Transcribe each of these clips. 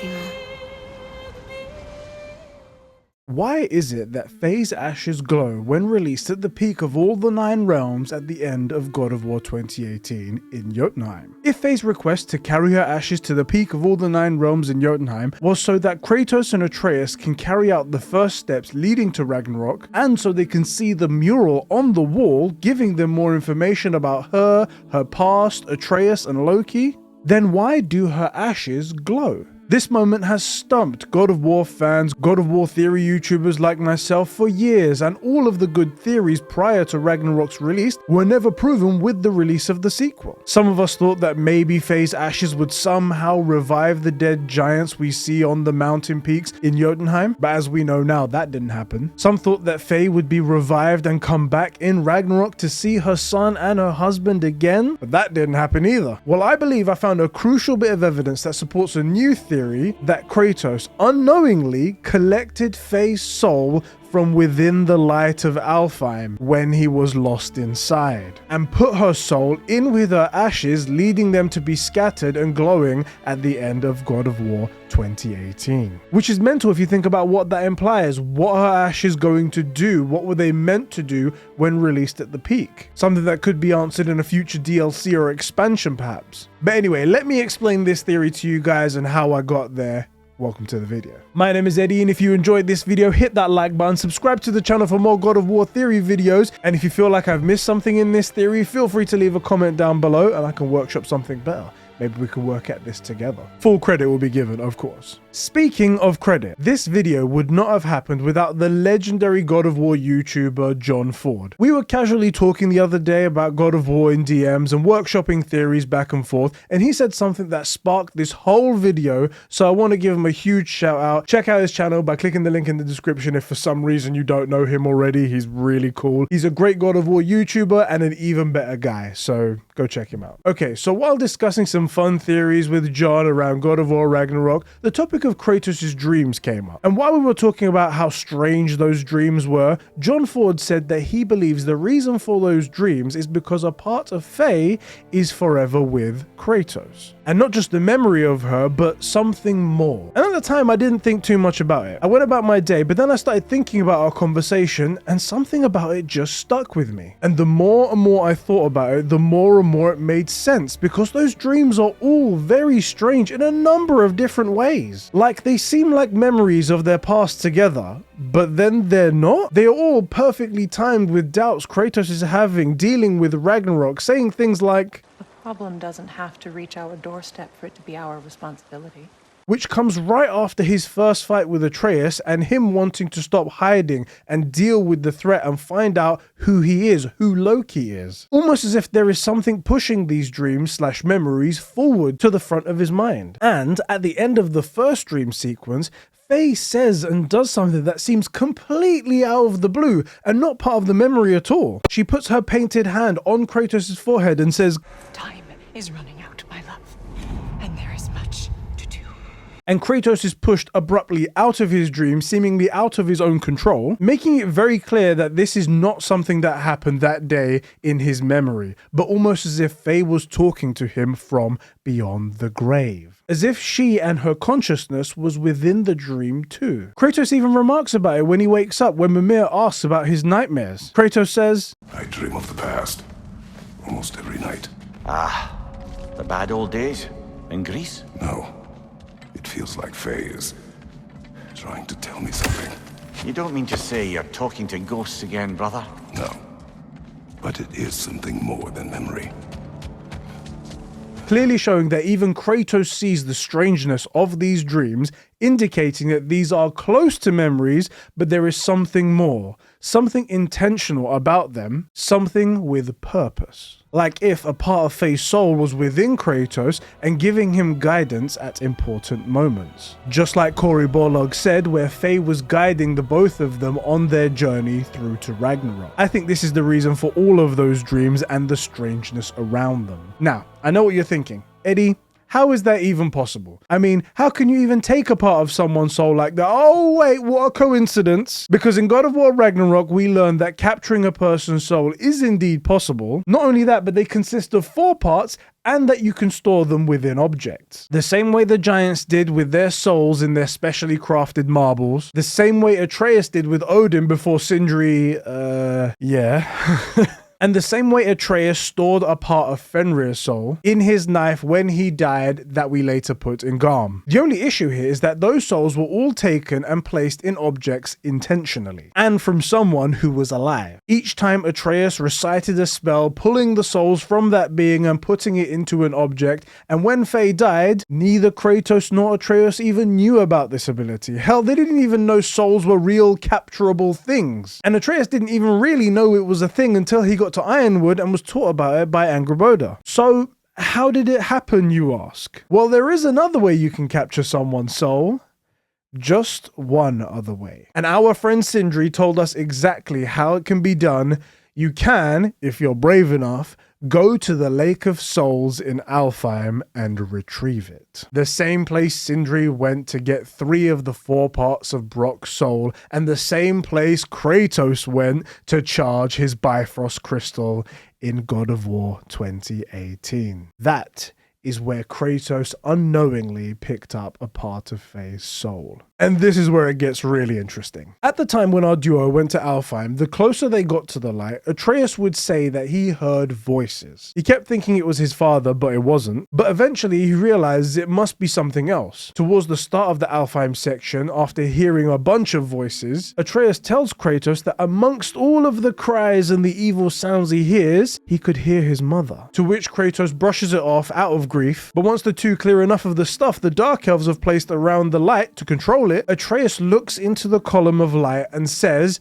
anything more. Why is it that Faye's ashes glow when released at the peak of all the 9 realms at the end of God of War 2018 in Jotunheim? If Faye's request to carry her ashes to the peak of all the 9 realms in Jotunheim was so that Kratos and Atreus can carry out the first steps leading to Ragnarok, and so they can see the mural on the wall giving them more information about her past, Atreus and Loki, then why do her ashes glow? This moment has stumped God of War fans, God of War theory YouTubers like myself for years, and all of the good theories prior to Ragnarok's release were never proven with the release of the sequel. Some of us thought that maybe Faye's ashes would somehow revive the dead giants we see on the mountain peaks in Jotunheim, but as we know now, that didn't happen. Some thought that Faye would be revived and come back in Ragnarok to see her son and her husband again, but that didn't happen either. Well, I believe I found a crucial bit of evidence that supports a new theory that Kratos unknowingly collected Faye's soul from within the light of Alfheim when he was lost inside, and put her soul in with her ashes, leading them to be scattered and glowing at the end of God of War 2018. Which is mental if you think about what that implies. What are her ashes going to do? What were they meant to do when released at the peak? Something that could be answered in a future DLC or expansion perhaps. But anyway, let me explain this theory to you guys and how I got there. Welcome to the video. My name is Eddie, and if you enjoyed this video, hit that like button, subscribe to the channel for more God of War theory videos, and if you feel like I've missed something in this theory, feel free to leave a comment down below and I can workshop something better. Maybe we can work at this together. Full credit will be given, of course. Speaking of credit, this video would not have happened without the legendary God of War YouTuber Jon Ford. We were casually talking the other day about God of War in DMs and workshopping theories back and forth, and he said something that sparked this whole video, so I want to give him a huge shout out. Check out his channel by clicking the link in the description if for some reason you don't know him already. He's really cool. He's a great God of War YouTuber and an even better guy, so go check him out. Okay, so while discussing some fun theories with Jon around God of War Ragnarok, the topic of Kratos' dreams came up. And while we were talking about how strange those dreams were, Jon Ford said that he believes the reason for those dreams is because a part of Faye is forever with Kratos. And not just the memory of her, but something more. And at the time, I didn't think too much about it. I went about my day, but then I started thinking about our conversation, and something about it just stuck with me. And the more and more I thought about it, the more and more it made sense, because those dreams are all very strange in a number of different ways. Like, they seem like memories of their past together, but then they're not. They are all perfectly timed with doubts Kratos is having, dealing with Ragnarok, saying things like, "The problem doesn't have to reach our doorstep for it to be our responsibility." Which comes right after his first fight with Atreus and him wanting to stop hiding and deal with the threat and find out who he is, who Loki is. Almost as if there is something pushing these dreams/memories forward to the front of his mind. And at the end of the first dream sequence, Faye says and does something that seems completely out of the blue and not part of the memory at all. She puts her painted hand on Kratos' forehead and says, "Time is running out, my love, and there is much to do." And Kratos is pushed abruptly out of his dream, seemingly out of his own control, making it very clear that this is not something that happened that day in his memory, but almost as if Faye was talking to him from beyond the grave. As if she and her consciousness was within the dream too. Kratos even remarks about it when he wakes up, when Mimir asks about his nightmares. Kratos says, "I dream of the past almost every night." Ah, the bad old days in Greece? No, it feels like Faye is trying to tell me something. You don't mean to say you're talking to ghosts again, brother? No, but it is something more than memory. Clearly showing that even Kratos sees the strangeness of these dreams, indicating that these are close to memories, but there is something more, something intentional about them, something with purpose. Like if a part of Faye's soul was within Kratos and giving him guidance at important moments. Just like Cory Borlaug said, where Faye was guiding the both of them on their journey through to Ragnarok. I think this is the reason for all of those dreams and the strangeness around them. Now, I know what you're thinking. Eddie, How is that even possible? I mean, how can you even take a part of someone's soul like that? Oh wait, what a coincidence. Because in God of War Ragnarok, we learned that capturing a person's soul is indeed possible. Not only that, but they consist of 4 parts and that you can store them within objects. The same way the giants did with their souls in their specially crafted marbles. The same way Atreus did with Odin before Sindri, And the same way Atreus stored a part of Fenrir's soul in his knife when he died that we later put in Garm. The only issue here is that those souls were all taken and placed in objects intentionally, and from someone who was alive. Each time Atreus recited a spell, pulling the souls from that being and putting it into an object, and when Faye died, neither Kratos nor Atreus even knew about this ability. Hell, they didn't even know souls were real capturable things. And Atreus didn't even really know it was a thing until he got to Ironwood and was taught about it by Angrboda. So how did it happen, you ask? Well, there is another way you can capture someone's soul. Just one other way. And our friend Sindri told us exactly how it can be done. You can, if you're brave enough, go to the Lake of Souls in Alfheim and retrieve it. The same place Sindri went to get 3 of the 4 parts of Brock's soul, and the same place Kratos went to charge his Bifrost crystal in God of War 2018. That is where Kratos unknowingly picked up a part of Faye's soul. And this is where it gets really interesting. At the time when our duo went to Alfheim, the closer they got to the light, Atreus would say that he heard voices. He kept thinking it was his father, but it wasn't. But eventually he realized it must be something else. Towards the start of the Alfheim section, after hearing a bunch of voices, Atreus tells Kratos that amongst all of the cries and the evil sounds he hears, he could hear his mother. To which Kratos brushes it off out of grief, but once the two clear enough of the stuff the Dark Elves have placed around the light to control it, Atreus looks into the column of light and says,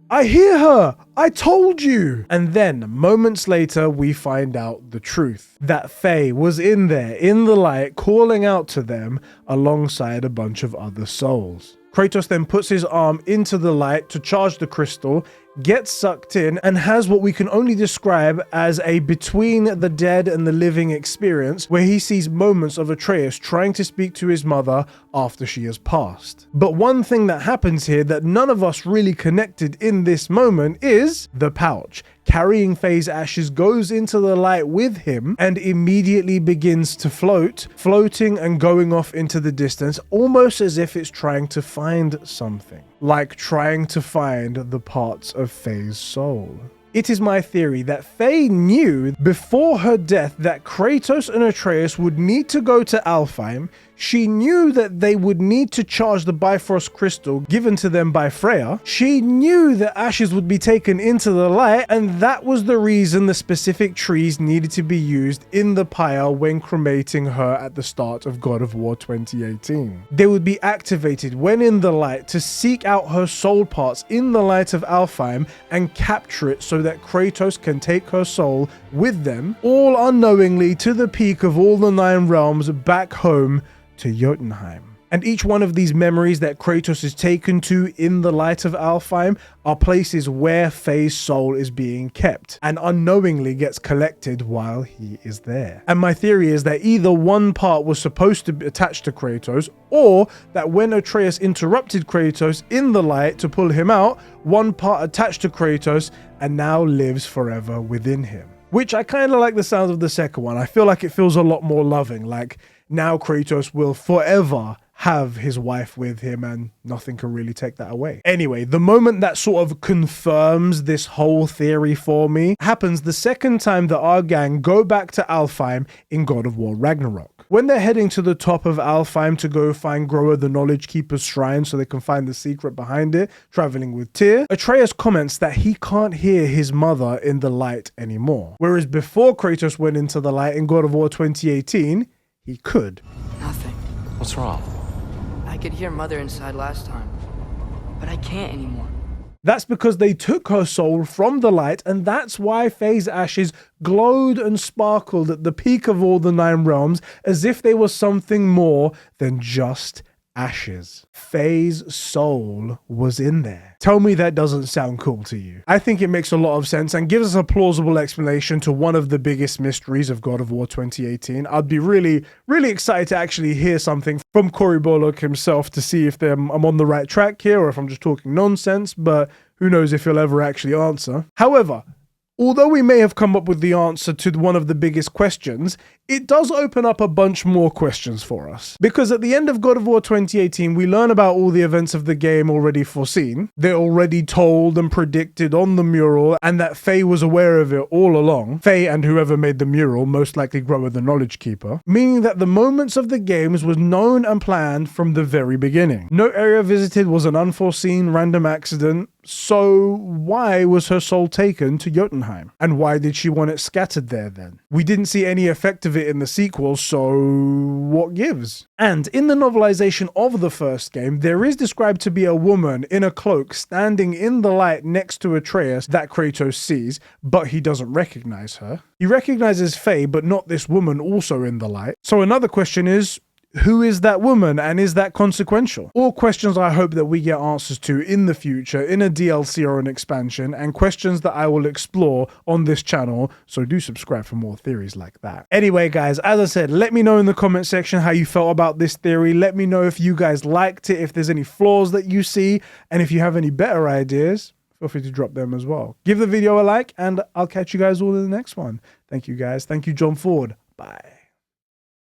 "I hear her! I told you!" And then, moments later, we find out the truth. That Faye was in there, in the light, calling out to them alongside a bunch of other souls. Kratos then puts his arm into the light to charge the crystal, gets sucked in, and has what we can only describe as a between the dead and the living experience, where he sees moments of Atreus trying to speak to his mother after she has passed. But one thing that happens here that none of us really connected in this moment is the pouch. Carrying Faye's ashes goes into the light with him and immediately begins to float, floating and going off into the distance, almost as if it's trying to find something, like trying to find the parts of Faye's soul. It is my theory that Faye knew before her death that Kratos and Atreus would need to go to Alfheim. She knew that they would need to charge the Bifrost crystal given to them by Freya. She knew that ashes would be taken into the light, and that was the reason the specific trees needed to be used in the pyre when cremating her at the start of God of War 2018. They would be activated when in the light to seek out her soul parts in the light of Alfheim and capture it so that Kratos can take her soul with them, all unknowingly to the peak of all the 9 realms back home to Jotunheim. And each one of these memories that Kratos is taken to in the light of Alfheim are places where Faye's soul is being kept and unknowingly gets collected while he is there. And my theory is that either one part was supposed to be attached to Kratos, or that when Atreus interrupted Kratos in the light to pull him out, one part attached to Kratos and now lives forever within him. Which I kind of like the sound of the second one. I feel like it feels a lot more loving, like now Kratos will forever have his wife with him and nothing can really take that away. Anyway, the moment that sort of confirms this whole theory for me happens the second time that our gang go back to Alfheim in God of War Ragnarok. When they're heading to the top of Alfheim to go find Groa the Knowledge Keeper's shrine so they can find the secret behind it, traveling with Tyr, Atreus comments that he can't hear his mother in the light anymore. Whereas before Kratos went into the light in God of War 2018, he could. Nothing. What's wrong? I could hear Mother inside last time, but I can't anymore. That's because they took her soul from the light, and that's why Faye's ashes glowed and sparkled at the peak of all the 9 realms as if they were something more than just ashes. Faye's soul was in there. Tell me that doesn't sound cool to you. I think it makes a lot of sense and gives us a plausible explanation to one of the biggest mysteries of God of War 2018. I'd be really excited to actually hear something from Cory Bullock himself to see if I'm on the right track here or if I'm just talking nonsense, but who knows if he'll ever actually answer. However, although we may have come up with the answer to one of the biggest questions, it does open up a bunch more questions for us. Because at the end of God of War 2018, we learn about all the events of the game already foreseen. They're already told and predicted on the mural, and that Faye was aware of it all along. Faye and whoever made the mural, most likely Grower the Knowledge Keeper. Meaning that the moments of the games was known and planned from the very beginning. No area visited was an unforeseen random accident. So why was her soul taken to Jotunheim? And why did she want it scattered there then? We didn't see any effect of it in the sequel, so what gives? And in the novelization of the first game, there is described to be a woman in a cloak standing in the light next to Atreus that Kratos sees, but he doesn't recognize her. He recognizes Faye, but not this woman also in the light. So another question is, who is that woman, and is that consequential? All questions I hope that we get answers to in the future in a DLC or an expansion, and questions that I will explore on this channel, so do subscribe for more theories like that. Anyway guys, as I said, let me know in the comment section how you felt about this theory. Let me know if you guys liked it, if there's any flaws that you see, and if you have any better ideas, feel free to drop them as well. Give the video a like, and I'll catch you guys all in the next one. Thank you guys. Thank you, Jon Ford. Bye.